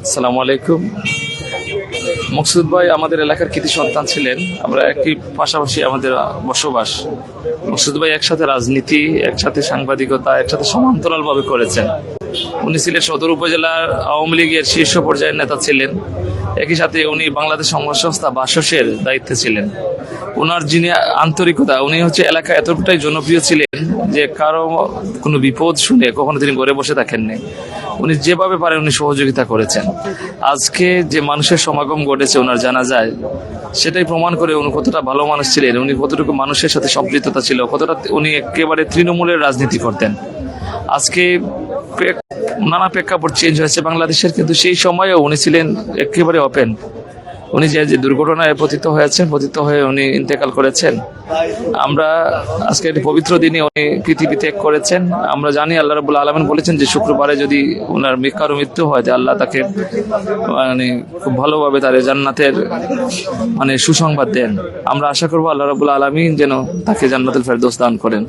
আসসালামু আলাইকুম। মকসুদ ভাই আমাদের এলাকার কৃতি সন্তান ছিলেন। আমরা একই পাশাপাশি আমাদের বসবাস। মকসুদ ভাই একসাথে রাজনীতি, একসাথে সাংবাদিকতা, একসাথে সমান্তরালভাবে করেছেন। উনি ছিলেন সদর উপজেলার আওয়ামী লীগের শীর্ষ পর্যায়ের নেতা ছিলেন। একই সাথে উনি বাংলাদেশ সংবাদ সংস্থা বাসসের দায়িত্বে ছিলেন। ওনার যিনি আন্তরিকতা, উনি এলাকায় এতটাই জনপ্রিয় ছিলেন যে কারো কোনো বিপদ শুনে কখনো তিনি ঘরে বসে থাকেননি। উনি যেভাবে পারেন উনি সহযোগিতা করেছেন। আজকে যে মানুষের সমাগম ঘটেছে ওনার জানাজায়, সেটাই প্রমাণ করে উনি কতটা ভালো মানুষ ছিলেন, উনি কতটুকু মানুষের সাথে সম্পৃক্ততা ছিল, কতটা উনি একেবারে তৃণমূলের রাজনীতি করতেন। আজকে নানা প্রেক্ষাপট চেঞ্জ হয়েছে বাংলাদেশের, কিন্তু সেই সময়েও উনি ছিলেন একেবারে ওপেন। উনি যে দুর্ঘটনায় পতিত হয়ে উনি ইন্তেকাল করেছেন। আমরা আজকে একটি পবিত্র দিনে উনি পৃথিবী ত্যাগ করেছেন। আমরা জানি আল্লাহ রাব্বুল আলামিন বলেছেন যে শুক্রবারে যদি ওনার কারো মৃত্যু হয়, আল্লাহ তাকে খুব ভালোভাবে তার জান্নাতের সুসংবাদ দেন। আমরা আশা করবো আল্লাহ রাব্বুল আলামিন যেন তাকে জান্নাতুল ফেরদৌস দান করেন।